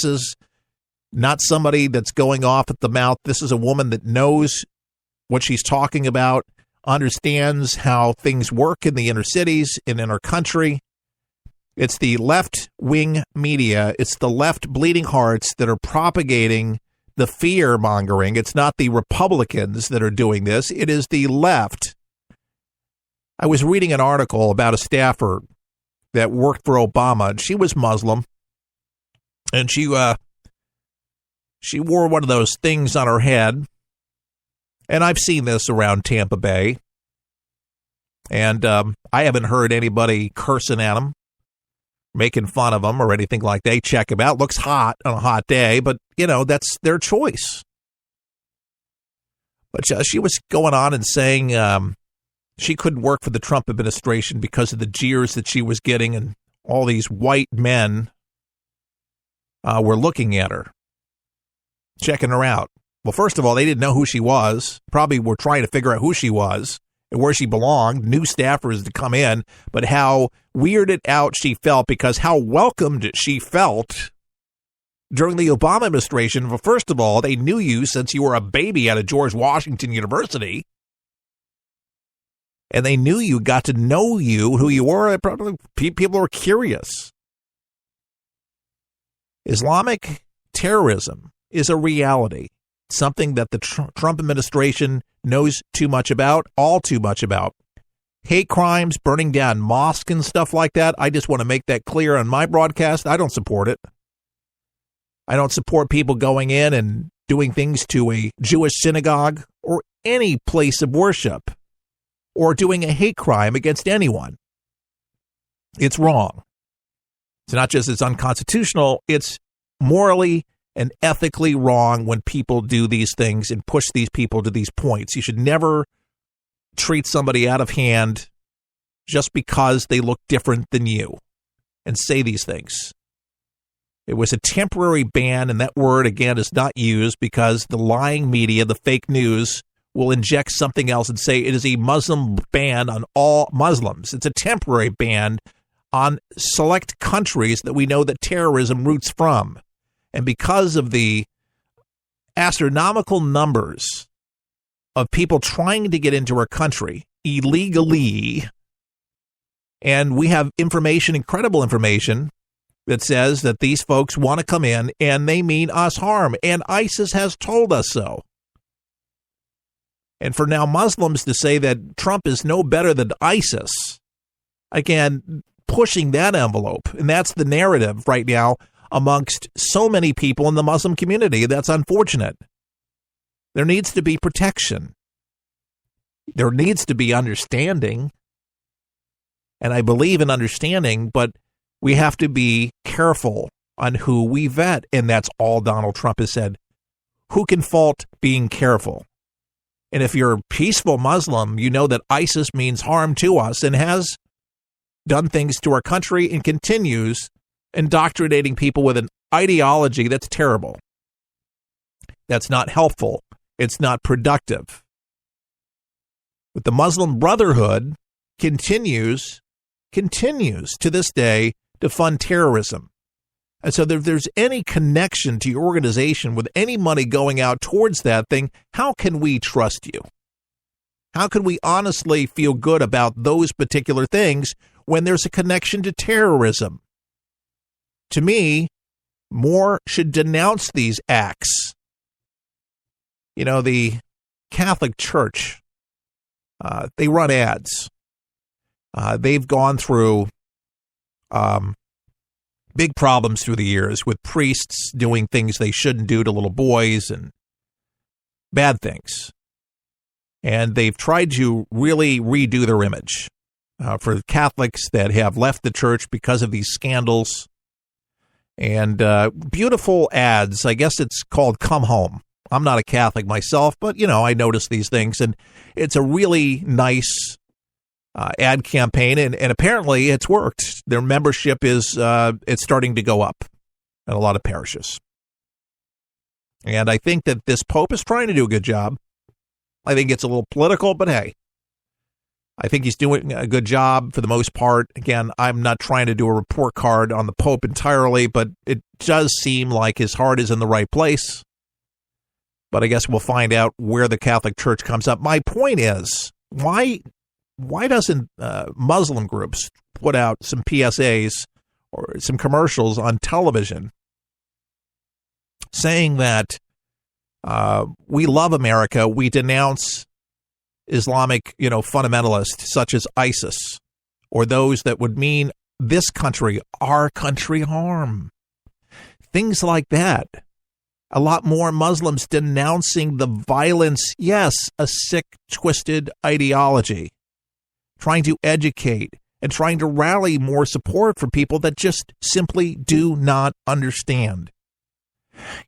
is not somebody that's going off at the mouth. This is a woman that knows what she's talking about, understands how things work in the inner cities and in our country. It's the left-wing media. It's the left bleeding hearts that are propagating the fear-mongering. It's not the Republicans that are doing this. It is the left. I was reading an article about a staffer that worked for Obama, and she was Muslim, and she wore one of those things on her head, and I've seen this around Tampa Bay, and I haven't heard anybody cursing at them, making fun of them or anything like that. They check them out. Looks hot on a hot day, but, that's their choice. But she was going on and saying she couldn't work for the Trump administration because of the jeers that she was getting, and all these white men were looking at her, checking her out. Well, first of all, they didn't know who she was, probably were trying to figure out who she was and where she belonged, new staffers to come in, but how weirded out she felt because how welcomed she felt during the Obama administration. Well, first of all, they knew you since you were a baby out of George Washington University. And they knew you, got to know you, who you were. Probably people were curious. Islamic terrorism is a reality, something that the Trump administration knows too much about, all too much about. Hate crimes, burning down mosques and stuff like that. I just want to make that clear on my broadcast. I don't support it. I don't support people going in and doing things to a Jewish synagogue or any place of worship, or doing a hate crime against anyone. It's wrong. It's not just it's unconstitutional, it's morally and ethically wrong when people do these things and push these people to these points. You should never treat somebody out of hand just because they look different than you and say these things. It was a temporary ban, and that word, again, is not used because the lying media, the fake news, will inject something else and say it is a Muslim ban on all Muslims. It's a temporary ban on select countries that we know that terrorism roots from. And because of the astronomical numbers of people trying to get into our country illegally, and we have information, incredible information, that says that these folks want to come in and they mean us harm, and ISIS has told us so. And for now Muslims to say that Trump is no better than ISIS, again, pushing that envelope. And that's the narrative right now amongst so many people in the Muslim community. That's unfortunate. There needs to be protection. There needs to be understanding. And I believe in understanding, but we have to be careful on who we vet. And that's all Donald Trump has said. Who can fault being careful? And if you're a peaceful Muslim, you know that ISIS means harm to us and has done things to our country and continues indoctrinating people with an ideology that's terrible. That's not helpful. It's not productive. But the Muslim Brotherhood continues to this day to fund terrorism. And so if there's any connection to your organization with any money going out towards that thing, how can we trust you? How can we honestly feel good about those particular things when there's a connection to terrorism? To me, more should denounce these acts. The Catholic Church, they run ads. They've gone through big problems through the years with priests doing things they shouldn't do to little boys and bad things. And they've tried to really redo their image for Catholics that have left the church because of these scandals. And beautiful ads. I guess it's called Come Home. I'm not a Catholic myself, but, I notice these things. And it's a really nice ad campaign, and apparently it's worked. Their membership is it's starting to go up in a lot of parishes. And I think that this Pope is trying to do a good job. I think it's a little political, but hey, I think he's doing a good job for the most part. Again, I'm not trying to do a report card on the Pope entirely, but it does seem like his heart is in the right place. But I guess we'll find out where the Catholic Church comes up. My point is, why doesn't Muslim groups put out some PSAs or some commercials on television saying that we love America, we denounce Islamic, fundamentalists such as ISIS, or those that would mean this country, our country, harm. Things like that. A lot more Muslims denouncing the violence, yes, a sick, twisted ideology, trying to educate and trying to rally more support for people that just simply do not understand.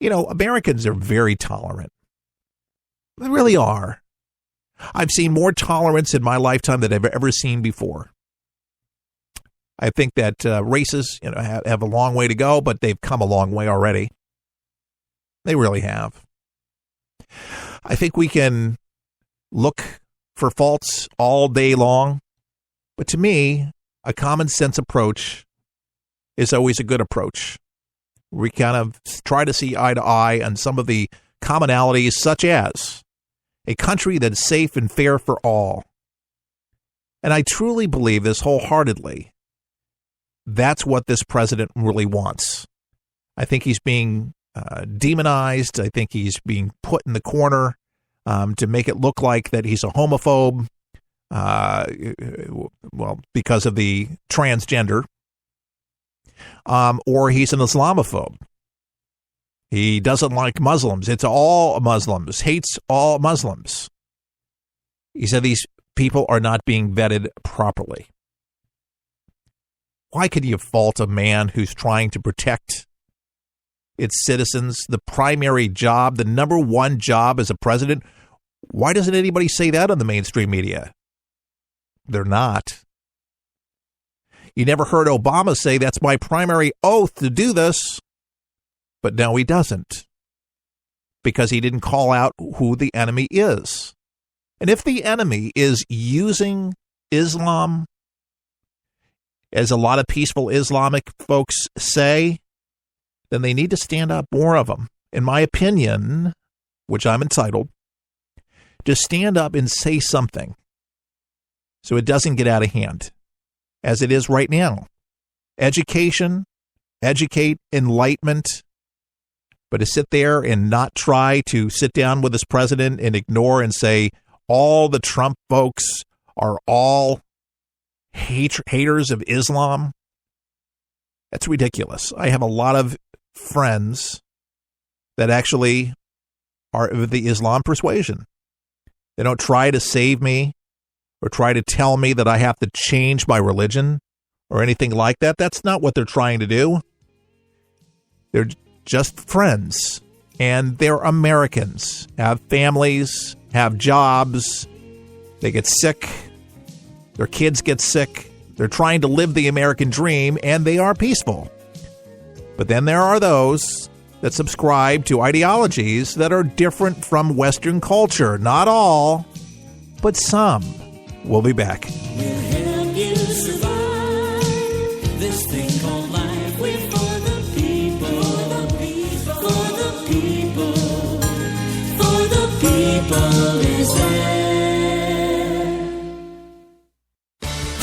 Americans are very tolerant. They really are. I've seen more tolerance in my lifetime than I've ever seen before. I think that races, have a long way to go, but they've come a long way already. They really have. I think we can look for faults all day long, but to me, a common sense approach is always a good approach. We kind of try to see eye to eye on some of the commonalities, such as a country that's safe and fair for all. And I truly believe this wholeheartedly. That's what this president really wants. I think he's being demonized. I think he's being put in the corner to make it look like that he's a homophobe, because of the transgender, or he's an Islamophobe. He doesn't like Muslims. It's all Muslims, hates all Muslims. He said these people are not being vetted properly. Why could you fault a man who's trying to protect its citizens, the primary job, the number one job as a president? Why doesn't anybody say that on the mainstream media? They're not. You never heard Obama say, that's my primary oath to do this. But no, he doesn't, because he didn't call out who the enemy is. And if the enemy is using Islam, as a lot of peaceful Islamic folks say, then they need to stand up, more of them. In my opinion, which I'm entitled, to stand up and say something so it doesn't get out of hand, as it is right now. Education, educate, enlightenment. But to sit there and not try to sit down with this president and ignore and say all the Trump folks are all haters of Islam, that's ridiculous. I have a lot of friends that actually are of the Islam persuasion. They don't try to save me or try to tell me that I have to change my religion or anything like that. That's not what they're trying to do. They're just friends, and they're Americans, have families, have jobs. They get sick. Their kids get sick. They're trying to live the American dream, and they are peaceful. But then there are those that subscribe to ideologies that are different from Western culture. Not all, but some. We'll be back. We'll help you survive this thing called life. We're for the people, for the people, for the people is there.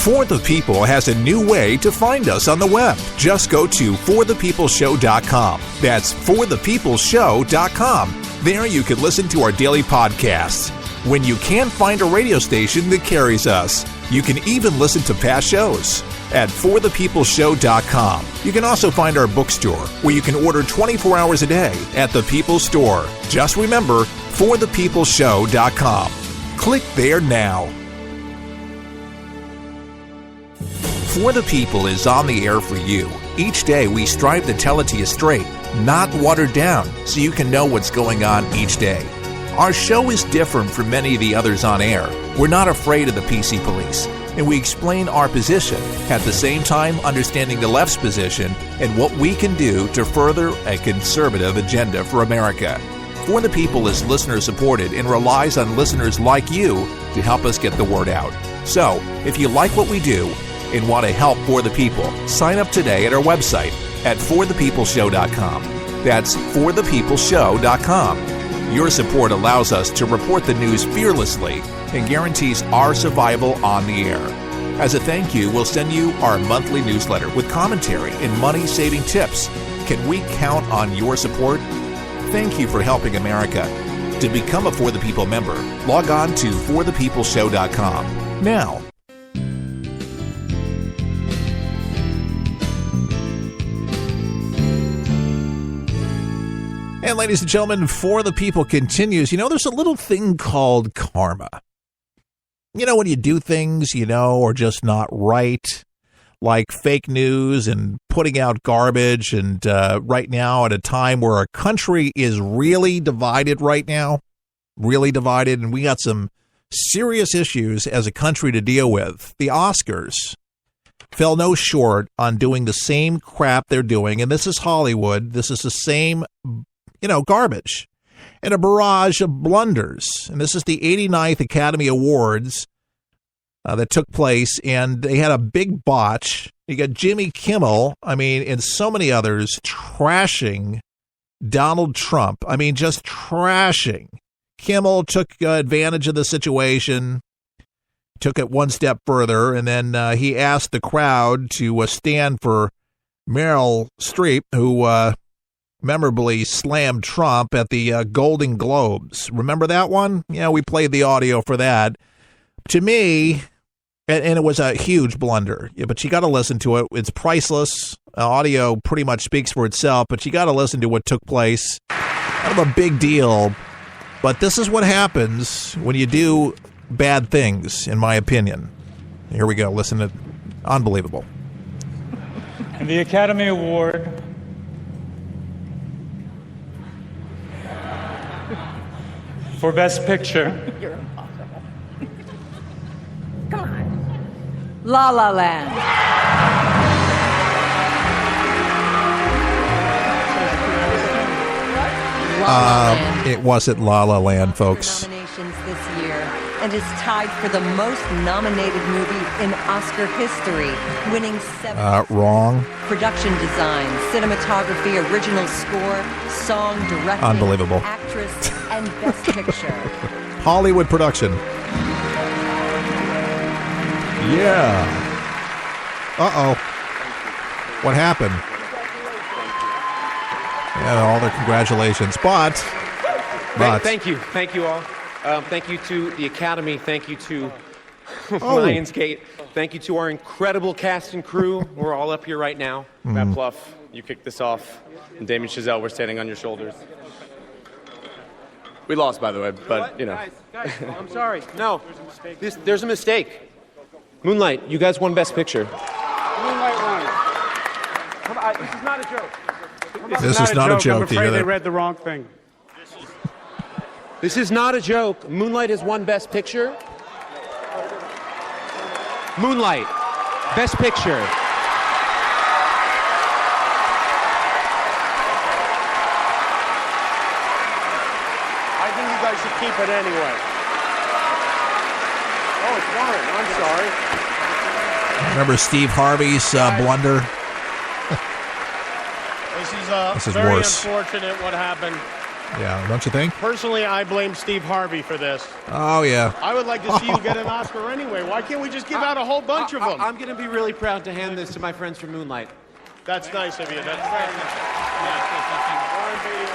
For the People has a new way to find us on the web. Just go to forthepeopleshow.com. That's forthepeopleshow.com. There you can listen to our daily podcasts. When you can't find a radio station that carries us, you can even listen to past shows at forthepeopleshow.com. You can also find our bookstore, where you can order 24 hours a day at the People's Store. Just remember, forthepeopleshow.com. Click there now. For the People is on the air for you. Each day we strive to tell it to you straight, not watered down, so you can know what's going on each day. Our show is different from many of the others on air. We're not afraid of the PC police, and we explain our position, at the same time understanding the left's position and what we can do to further a conservative agenda for America. For the People is listener-supported and relies on listeners like you to help us get the word out. So, if you like what we do and want to help For the People, sign up today at our website at forthepeopleshow.com. That's forthepeopleshow.com. Your support allows us to report the news fearlessly and guarantees our survival on the air. As a thank you, we'll send you our monthly newsletter with commentary and money-saving tips. Can we count on your support? Thank you for helping America. To become a For the People member, log on to forthepeopleshow.com. Now, and ladies and gentlemen, For the People continues. There's a little thing called karma. When you do things, are just not right, like fake news and putting out garbage. And right now, at a time where our country is really divided right now, and we got some serious issues as a country to deal with. The Oscars fell no short on doing the same crap they're doing. And this is Hollywood. This is the same garbage and a barrage of blunders. And this is the 89th Academy Awards that took place, and they had a big botch. You got Jimmy Kimmel, and so many others trashing Donald Trump. Just trashing. Kimmel took advantage of the situation, took it one step further, and then he asked the crowd to stand for Meryl Streep, who memorably slammed Trump at the Golden Globes. Remember that one? Yeah, we played the audio for that. To me, and it was a huge blunder, but you got to listen to it. It's priceless. Audio pretty much speaks for itself, but you got to listen to what took place. Kind of a big deal, but this is what happens when you do bad things, in my opinion. Here we go. Listen to unbelievable. And the Academy Award for Best Picture. You're impossible. Come on. La La Land. It wasn't La La Land, folks. Nominations this year, and is tied for the most nominated movie in Oscar history, winning 7. Wrong. Production design, cinematography, original score, song, directing, unbelievable, actress, and Best Picture. Hollywood production. Yeah. Uh-oh. What happened? Yeah, all their congratulations, but thank you all. Thank you to the Academy. Thank you to Lionsgate. Thank you to our incredible cast and crew. We're all up here right now. Matt Pluff, you kicked this off, and Damien Chazelle, we're standing on your shoulders. We lost, by the way, but Guys, I'm sorry. No, there's a mistake. Moonlight, you guys won Best Picture. Moonlight won. Come on, this is not a joke. This is not a joke. I'm afraid they read the wrong thing. This is not a joke. Moonlight has won Best Picture. Moonlight, Best Picture. I think you guys should keep it anyway. Oh, it's Warren. I'm sorry. Remember Steve Harvey's blunder? This is very unfortunate what happened. Yeah, don't you think? Personally, I blame Steve Harvey for this. Oh, yeah. I would like to see you get an Oscar anyway. Why can't we just give out a whole bunch of them? I'm going to be really proud to hand this to my friends from Moonlight. That's nice of you. That's very nice.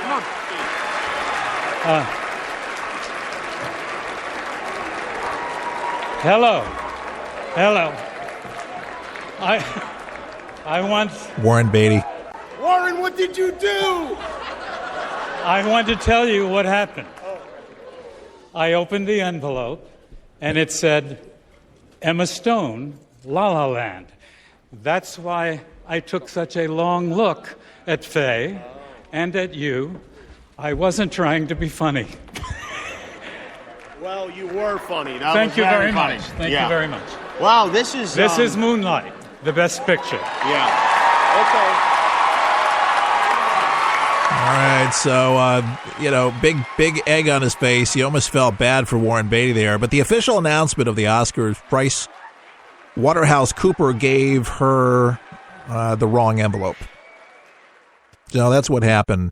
Come on. Hello. I once... Warren Beatty. Warren, what did you do? I want to tell you what happened. I opened the envelope, and it said, Emma Stone, La La Land. That's why I took such a long look at Faye and at you. I wasn't trying to be funny. Well, you were funny. Thank you very much. Thank you very much. Wow, this is Moonlight, the Best Picture. Yeah. Okay. right, so, big egg on his face. You almost felt bad for Warren Beatty there. But the official announcement of the Oscars, Price Waterhouse Cooper gave her the wrong envelope. So that's what happened.